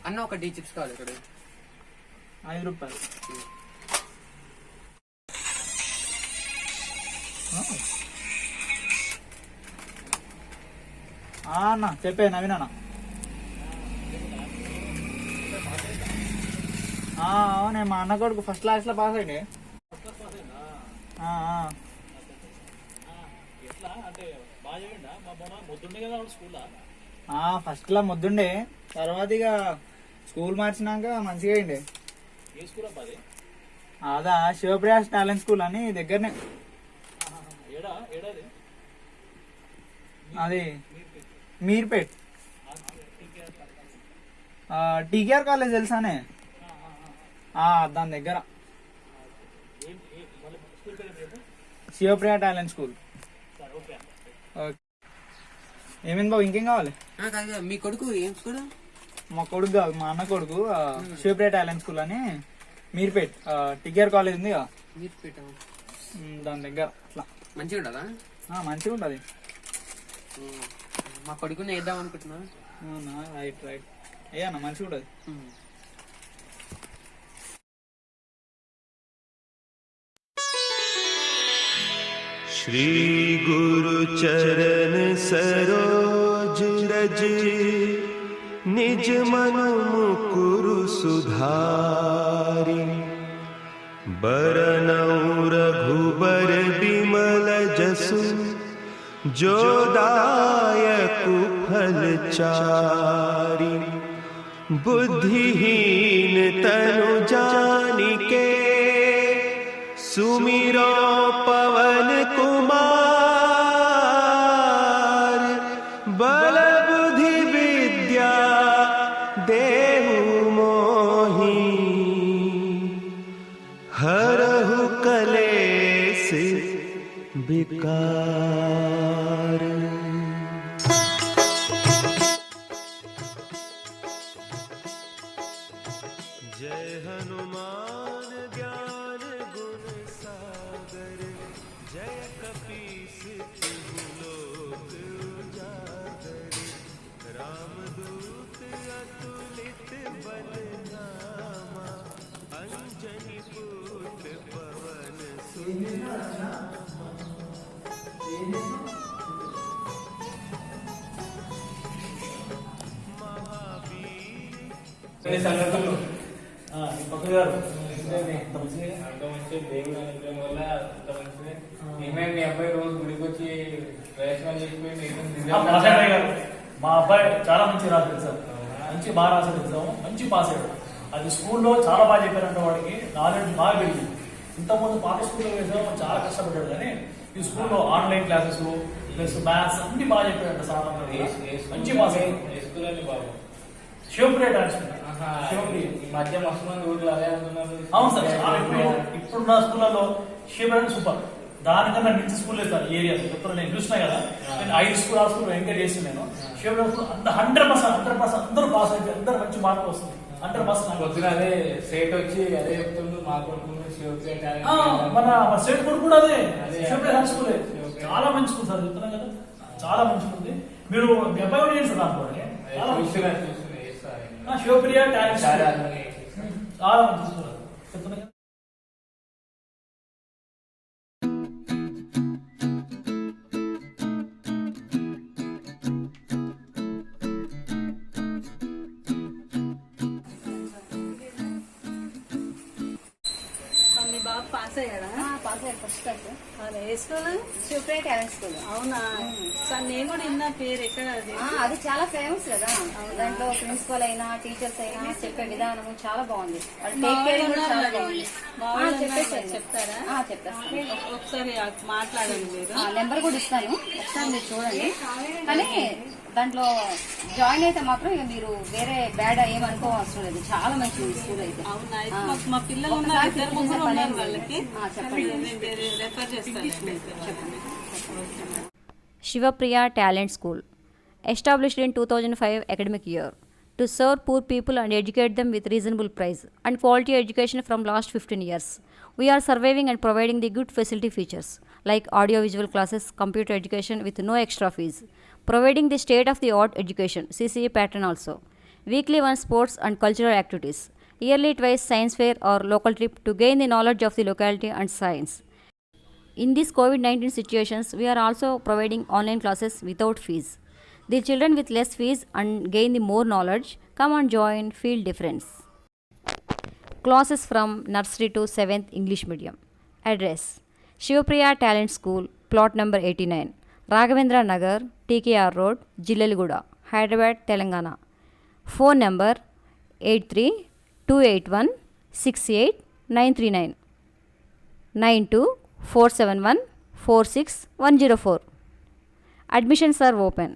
అన్న ఒక tea chips కావాలి ఇక్కడ 5 రూపాయలు. అన్న చెప్పే నవీన్ అన్న. అవునే మా అన్న కొడుకు ఫస్ట్ క్లాస్ లో పాస్ అయ్యి. ఫస్ట్ క్లాస్ ముద్దుండే, తర్వాత ఇక స్కూల్ మార్చినాక మంచిగా అయింది. అదా శివప్రయాస్ టాలెంట్ స్కూల్ అని దగ్గరనే. అది మీర్పేట్. టీకేఆర్ కాలేజ్ తెలుసానే, దాని దగ్గర శివప్రియ టాలెంట్ స్కూల్. ఏమైంది బాబు, ఇంకేం కావాలి? మీ కొడుకు ఏం స్కూల్? మా కొడుకు కాదు, మా అన్న కొడుకు. శివప్రియ టాలెంట్ స్కూల్ అని మీర్పేట్ టీకేఆర్ కాలేజ్ ఉంది కదా, దాని దగ్గర. అట్లా మంచిగా ఉంటుందా? మంచిగా ఉంటుంది. మా కొడుకుని వేద్దాం అనుకుంటున్నా. రైట్ రైట్, ఏ అన్న మంచిగా ఉంటుంది. श्री गुरु चरण सरोज रज निज मन मुकुरु सुधारि बरनउँ रघुबर बिमल जसु जो दायकु फल चारि बुद्धिहीन तनु जानिके सुमिरो पवन कुमार बल बुद्धि विद्या देहु मोहि हरहु कलेश विकार। जय हनुमान ज्ञान गुण सागर जय कपीस तिहु लोक उजागर रामदूत अतुलित बल धामा अंजनी पुत्र पवन सुत సంగతులు పక్కగారు దేవుడు అనుగ్రహం వల్ల అంత మంచిది. ఏమైనా మీ అబ్బాయి రోజు గుడికి వచ్చి ప్రయత్నాలు చేసిపోయి మా అబ్బాయి చాలా మంచి రాశాడు సార్, బాగా రాశాడు ఎగ్జామ్, మంచి పాస్ అయ్యాడు. అది స్కూల్లో చాలా బాగా చెప్పారంటే వాడికి నాలెడ్జ్ బాగా పెరిగింది. ఇంతకుముందు పాత స్కూల్లో వేసాము చాలా కష్టపడ్డాడు, కానీ ఈ స్కూల్లో ఆన్లైన్ క్లాసెస్ ప్లస్ మ్యాథ్స్ అన్ని బాగా చెప్పాడంట సార్. మంచి పాస్ అయ్యాడు. స్కూల్ అని బాబు శివప్రియ డాన్స్ ఈ మధ్య మస్తు మంది ఊర్లో అదే అంటున్నారు. అవును సార్, ఇప్పుడున్న స్కూళ్ళలో శివప్రియ సూపర్, దానికన్నా మించి స్కూల్ లేదు సార్ ఏరియాలో. ఇప్పుడు నేను చూసినా కదా, నేను 5 స్కూల్ 6 స్కూల్ ఎంకరేజ్ చేసి నేను శివప్రియ స్కూల్ అంత 100% అందరూ పాస్ అయితే అందరూ మంచి మార్కులు వస్తుంది. 100% పొద్దున అదే స్టేట్ వచ్చి అదే చెప్తుండ్రు మా కొడుకు మన స్టేట్ కొడుకు కూడా అదే శివప్రియ డాన్స్ స్కూలే. చాలా మంచి స్కూల్ సార్, చెప్తున్నాం కదా, చాలా మంచిగా ఉంది. మీరు మీ అబ్బాయి కూడా చేస్తారు అనుకోండి. శివప్రియ టాలెంట్ చాలా మంచి స్కూల్ చెప్తున్నా. పాస్ అయ్యాడా? Pass first class. అదే ఏ స్కూల్? Shivapriya talent school. అవునా సార్, నేను కూడా విన్నా పేరు. ఎక్కడ అది? అది చాలా ఫేమస్ కదా. దాంట్లో ప్రిన్సిపల్ అయినా టీచర్స్ అయినా చెప్పే విధానము చాలా బాగుంది. వాళ్ళు టేక్ కేర్ కూడా చాలా బాగుంది. చెప్పేసారు. చెప్తారా? చెప్పేస్తాను. ఒకసారి మాట్లాడండి మీరు. నెంబర్ కూడా ఇస్తాను, ఒకసారి మీరు చూడండి. కానీ దాంట్లో జాయిన్ అయితే మాత్రం ఇక మీరు వేరే బ్యాడ్ ఏమనుకోవాల్సిన లేదు. చాలా మంచి స్కూల్ అయితే. అవునా, అయితే మా పిల్లలు ఉన్నారు, ఇద్దరు ముగ్గురు ఉన్నారు వాళ్ళకి. చెప్పండి. నేను రెఫర్ చేస్తాను. Shivapriya Talent School, established in 2005 academic year, to serve poor people and educate them with reasonable price and quality education from last 15 years. We are surviving and providing the good facility features like audio-visual classes, computer education with no extra fees, providing the state-of-the-art education, CCA pattern also, weekly one sports and cultural activities, yearly twice science fair or local trip to gain the knowledge of the locality and science. In these COVID-19 situations, we are also providing online classes without fees. The children with less fees and gain the more knowledge. Come and join, feel difference. Classes from nursery to 7th English medium. Address: Shivapriya Talent School, plot number 89, Raghavendra Nagar, TKR Road, Jillaliguda, Hyderabad, Telangana. Phone number 83-281-68939 92-471-46104. Admissions are open.